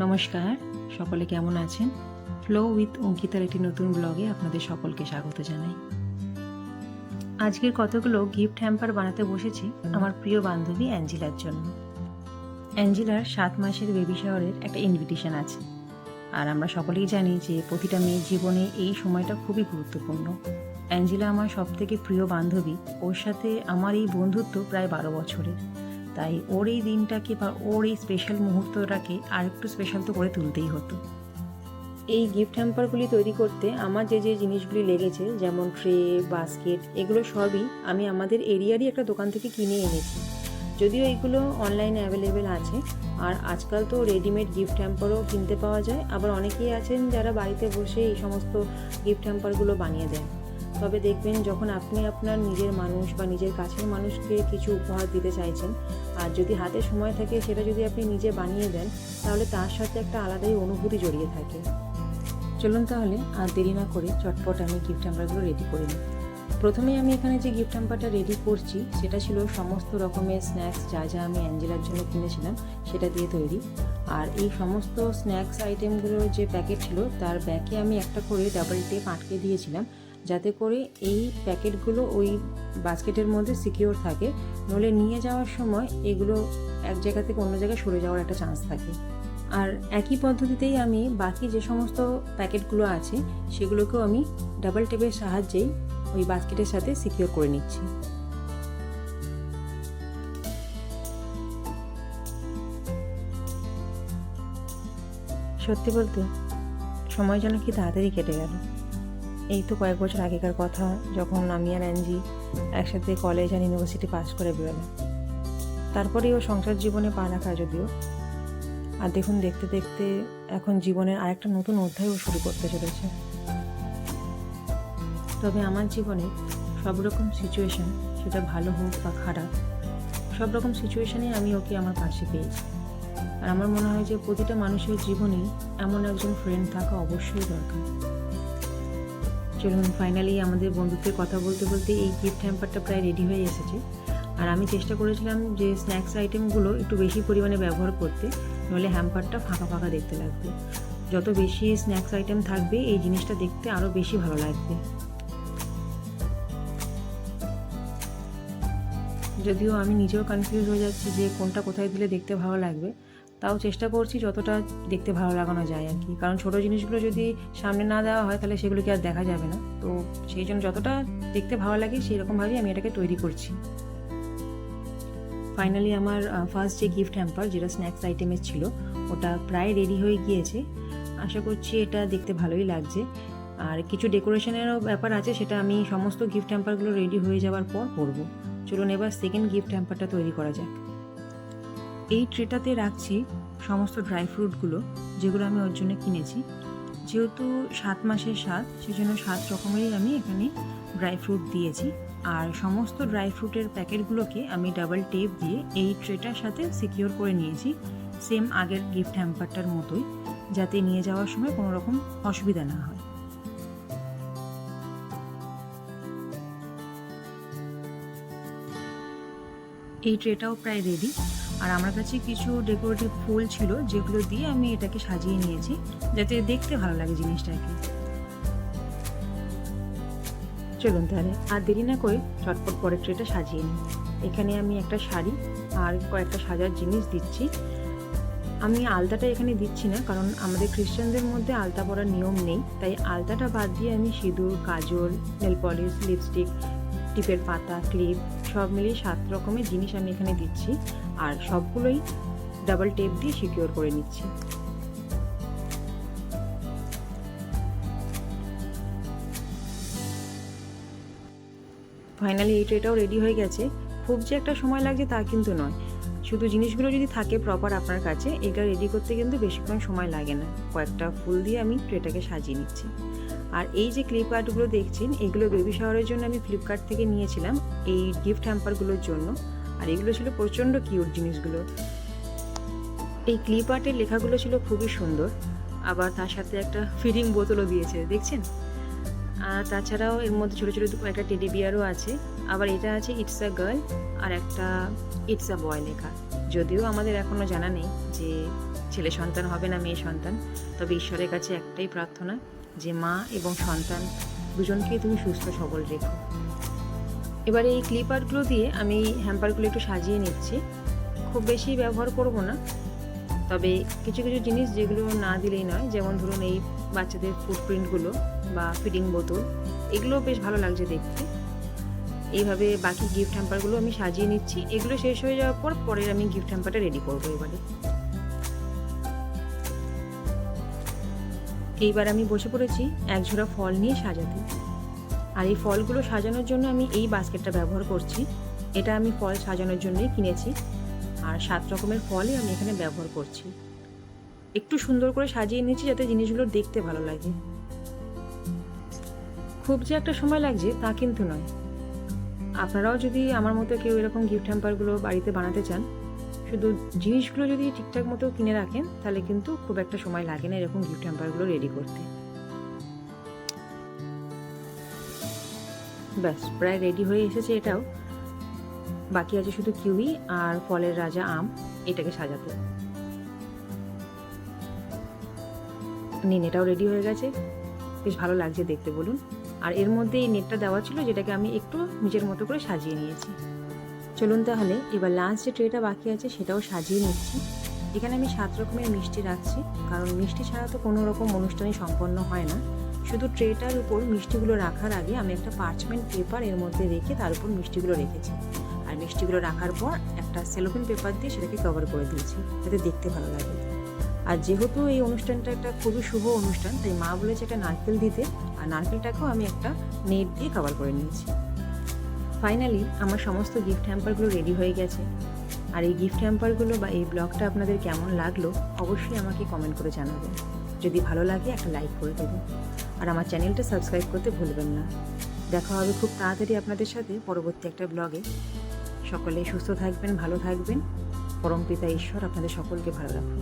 নমস্কার, সকলে কেমন আছেন? ফ্লো উইথ অঙ্কিতার একটি নতুন ব্লগে আপনাদের সকলকে স্বাগত জানাই। আজকের কতগুলো গিফট হ্যাম্পার বানাতে বসেছি আমার প্রিয় বান্ধবী অ্যাঞ্জিলার জন্য। অ্যাঞ্জিলার 7 মাসের বেবি শাওয়ারের একটা ইনভিটেশন আছে, আর আমরা সকলেই জানি যে প্রতিটা মেয়ের জীবনে এই সময়টা খুবই গুরুত্বপূর্ণ। অ্যাঞ্জিলা আমার সবথেকে প্রিয় বান্ধবী, ওর সাথে আমার এই বন্ধুত্ব প্রায় 12 বছরের। তাই ওর এই দিনটাকে বা ওর এই স্পেশাল মুহূর্তটাকে আরেকটু স্পেশাল তো করে তুলতেই হতো। এই গিফট হ্যাম্পারগুলি তৈরি করতে আমার যে জিনিসগুলি লেগেছে, যেমন ট্রে, বাস্কেট, এগুলো সবই আমি আমাদের এরিয়ারই একটা দোকান থেকে কিনে এনেছি। যদিও এগুলো অনলাইনে অ্যাভেলেবেল আছে, আর আজকাল তো রেডিমেড গিফট হ্যাম্পারও কিনতে পাওয়া যায়। আবার অনেকেই আছেন যারা বাড়িতে বসে এই সমস্ত গিফট হ্যাম্পারগুলো বানিয়ে দেন। তবে দেখবেন, যখন আপনি আপনার নিজের মানুষ বা নিজের কাছের মানুষকে কিছু উপহার দিতে চাইছেন, আর যদি হাতে সময় থাকে সেটা যদি আপনি নিজে বানিয়ে দেন, তাহলে তার সাথে একটা আলাদাই অনুভূতি জড়িয়ে থাকে। চলুন তাহলে আর দেরি না করে চটপট আমি গিফট হ্যাম্পারগুলো রেডি করে নিই। প্রথমেই আমি এখানে যে গিফট হ্যাম্পারটা রেডি করছি সেটা ছিল সমস্ত রকমের স্ন্যাক্স যা যা আমি অ্যাঞ্জেলার জন্য কিনেছিলাম সেটা দিয়ে তৈরি। আর এই সমস্ত স্ন্যাক্স আইটেমগুলোর যে প্যাকেট ছিল তার ব্যাকে আমি একটা করে ডাবল টেপ আটকে দিয়েছিলাম, যাতে করে এই প্যাকেটগুলো ওই বাস্কেটের মধ্যে সিকিউর থাকে, নইলে নিয়ে যাওয়ার সময় এগুলো এক জায়গা থেকে অন্য জায়গায় সরে যাওয়ার একটা চান্স থাকে। আর একই পদ্ধতিতেই আমি বাকি যে সমস্ত প্যাকেটগুলো আছে সেগুলোকেও আমি ডাবল টেপের সাহায্যেই ওই বাস্কেটের সাথে সিকিউর করে নিচ্ছি। সত্যি বলতে সময় যেন কি তাড়াতাড়ি কেটে গেল। এই তো কয়েক বছর আগেকার কথা, যখন আমি আর অ্যাঞ্জি একসাথে কলেজ আর ইউনিভার্সিটি পাস করে বেরোলাম। তারপরেই ও সংসার জীবনে পা রাখা যদিও। আর দেখুন, দেখতে দেখতে এখন জীবনের আরেকটা নতুন অধ্যায়ও শুরু করতে চলেছে। তবে আমার জীবনে সব রকম সিচুয়েশান, সেটা ভালো হোক বা খারাপ, সব রকম সিচুয়েশানে আমি ওকে আমার পাশে পেয়েছি। আর আমার মনে হয় যে প্রতিটা মানুষের জীবনেই এমন একজন ফ্রেন্ড থাকা অবশ্যই দরকার। চলুন, ফাইনালি আমাদের বন্ধুত্বের কথা বলতে বলতে এই গিফট হ্যাম্পারটা প্রায় রেডি হয়ে এসেছে। আর আমি চেষ্টা করেছিলাম যে স্ন্যাক্স আইটেমগুলো একটু বেশি পরিমাণে ব্যবহার করতে, নইলে হ্যাম্পারটা ফাঁকা ফাঁকা দেখতে লাগবে। যত বেশি স্ন্যাক্স আইটেম থাকবে এই জিনিসটা দেখতে আরও বেশি ভালো লাগবে। যদিও আমি নিজেও কনফিউজ হয়ে যাচ্ছি যে কোনটা কোথায় দিলে দেখতে ভালো লাগবে, তাও চেষ্টা করছি যতটা দেখতে ভালো লাগানো যায় আর কি। কারণ ছোটো জিনিসগুলো যদি সামনে না দেওয়া হয় তাহলে সেগুলোকে আর দেখা যাবে না। তো সেই জন্য যতটা দেখতে ভালো লাগে সেই রকমভাবেই আমি এটাকে তৈরি করছি। ফাইনালি আমার ফার্স্ট যে গিফট হ্যাম্পার, যেটা স্ন্যাক্স আইটেমের ছিল, ওটা প্রায় রেডি হয়ে গিয়েছে। আশা করছি এটা দেখতে ভালোই লাগছে। আর কিছু ডেকোরেশনেরও ব্যাপার আছে, সেটা আমি সমস্ত গিফট হ্যাম্পারগুলো রেডি হয়ে যাওয়ার পর করব। চলুন এবার সেকেন্ড গিফট হ্যাম্পারটা তৈরি করা যাক। এই ট্রেটাতে রাখছি সমস্ত ড্রাই ফ্রুটগুলো, যেগুলো আমি ওর জন্য কিনেছি। যেহেতু 7 মাসের স্বাদ, সেজন্য 7 রকমেরই আমি এখানে ড্রাই ফ্রুট দিয়েছি। আর সমস্ত ড্রাই ফ্রুটের প্যাকেটগুলোকে আমি ডাবল টেপ দিয়ে এই ট্রেটার সাথে সিকিউর করে নিয়েছি, সেম আগের গিফট হ্যাম্পারটার মতোই, যাতে নিয়ে যাওয়ার সময় কোনো রকম অসুবিধা না হয়। এই ট্রেটাও প্রায় রেডি। আর আমার কাছে কিছু ডেকোরেটিভ ফুল ছিল, যেগুলো দিয়ে আমি এটাকে সাজিয়ে নিয়েছি, যাতে দেখতে ভালো লাগে জিনিসটাকে। চলুন তাহলে আর দেরি না করে চটপট পরের ট্রেটা সাজিয়ে নিই। এখানে আমি একটা শাড়ি আর কয়েকটা সাজার জিনিস দিচ্ছি। আমি আলতাটা এখানে দিচ্ছি না, কারণ আমাদের খ্রিস্টানদের মধ্যে আলতা পরার নিয়ম নেই। তাই আলতাটা বাদ দিয়ে আমি সিঁদুর, কাজল, নেল পলিশ, লিপস্টিক, টিপের পাতা, ক্লিপ সব মিলিয়ে 7 রকমের জিনিস আমি এখানে দিচ্ছি। আর সবগুলোই ডাবল টেপ দিয়ে সিকিউর করে নিচ্ছি। ফাইনালি এই ট্রেটাও রেডি হয়ে গেছে। খুব যে একটা সময় লাগছে তা কিন্তু নয়, শুধু জিনিসগুলো যদি থাকে প্রপার আপনার কাছে, এটা রেডি করতে কিন্তু বেশিক্ষণ সময় লাগে না। কয়েকটা ফুল দিয়ে আমি ট্রেটাকে সাজিয়ে নিচ্ছি। আর এই যে ক্লিপ আর্টগুলো দেখছেন, এগুলো বেবি শাওয়ারের জন্য আমি ফ্লিপকার্ট থেকে নিয়েছিলাম এই গিফট হ্যাম্পারগুলোর জন্য। আর এগুলো ছিল প্রচণ্ড কিউট জিনিসগুলো। এই ক্লিপ আর্টের লেখাগুলো ছিল খুবই সুন্দর। আবার তার সাথে একটা ফিডিং বোতলও দিয়েছে, দেখছেন। আর তাছাড়াও এর মধ্যে ছোটো ছোটো একটা টেডি বিয়ারও আছে। আবার এটা আছে ইটস আ গার্ল, আর একটা ইটস আ বয় লেখা। যদিও আমাদের এখনও জানা নেই যে ছেলে সন্তান হবে না মেয়ে সন্তান, তবে ঈশ্বরের কাছে একটাই প্রার্থনা যে মা এবং সন্তান দুজনকেই তুমি সুস্থ সবল রেখো। এবারে এই ক্লিপ আর্টগুলো দিয়ে আমি হ্যাম্পারগুলো একটু সাজিয়ে নিচ্ছি। খুব বেশি ব্যবহার করব না, তবে কিছু কিছু জিনিস যেগুলো না দিলেই নয়, যেমন ধরুন এই বাচ্চাদের ফুটপ্রিন্টগুলো বা ফিডিং বোতল, এগুলো বেশ ভালো লাগছে দেখতে। এইভাবে বাকি গিফট হ্যাম্পারগুলো আমি সাজিয়ে নিচ্ছি। এগুলো শেষ হয়ে যাওয়ার পর পরের আমি গিফট হ্যাম্পারটা রেডি করবো। এইবার আমি বসে পড়েছি এক ঝোড়া ফল নিয়ে সাজাতে। আর এই ফলগুলো সাজানোর জন্য আমি এই বাস্কেটটা ব্যবহার করছি। এটা আমি ফল সাজানোর জন্যই কিনেছি, আর 7 রকমের ফলই আমি এখানে ব্যবহার করছি। একটু সুন্দর করে সাজিয়ে নিচ্ছি যাতে জিনিসগুলো দেখতে ভালো লাগে। খুব যে একটা সময় লাগছে তা কিন্তু নয়। আপনারাও যদি আমার মতো কেউ এরকম গিফট হ্যাম্পারগুলো বাড়িতে বানাতে চান, শুধু জিনিসগুলো যদি ঠিকঠাক মতো কিনে রাখেন তাহলে কিন্তু খুব একটা সময় লাগে না এরকম গিফট হ্যাম্পারগুলো রেডি করতে। ব্যাস প্রায় রেডি হয়ে এসেছে এটাও। বাকি আছে শুধু কিউই আর ফলের রাজা আম, এটাকে সাজাতে। নিন, এটাও রেডি হয়ে গেছে। বেশ ভালো লাগছে দেখতে বলুন। আর এর মধ্যে এই নেটটা দেওয়া ছিল, যেটাকে আমি একটু নিজের মতো করে সাজিয়ে নিয়েছি। চলুন তাহলে এবার লাস্ট যে ট্রেটা বাকি আছে সেটাও সাজিয়ে নিচ্ছি। এখানে আমি 7 রকমের মিষ্টি রাখছি, কারণ মিষ্টি ছাড়া তো কোনো রকম অনুষ্ঠানই সম্পন্ন হয় না। শুধু ট্রেটার উপর মিষ্টিগুলো রাখার আগে আমি একটা পার্চমেন্ট পেপার এর মধ্যে রেখে তার উপর মিষ্টিগুলো রেখেছি। আর মিষ্টিগুলো রাখার পর একটা সেলোফেন পেপার দিয়ে সেটাকে কভার করে দিয়েছি, যাতে দেখতে ভালো লাগে। আর যেহেতু এই অনুষ্ঠানটা একটা খুবই শুভ অনুষ্ঠান, তাই মা বলেছে একটা নারকেল দিতে, আর নারকেলটাকেও আমি একটা নেট দিয়ে কভার করে নিয়েছি। ফাইনালি আমার সমস্ত গিফট হ্যাম্পারগুলো রেডি হয়ে গেছে। আর এই গিফট হ্যাম্পারগুলো বা এই ব্লগটা আপনাদের কেমন লাগলো অবশ্যই আমাকে কমেন্ট করে জানাবেন। যদি ভালো লাগে একটা লাইক করে দেবেন, আর আমার চ্যানেলটা সাবস্ক্রাইব করতে ভুলবেন না। দেখা হবে খুব তাড়াতাড়ি আপনাদের সাথে পরবর্তী একটা ব্লগে। সকলে সুস্থ থাকবেন, ভালো থাকবেন। পরমপিতা ঈশ্বর আপনাদের সকলকে ভালো রাখুন।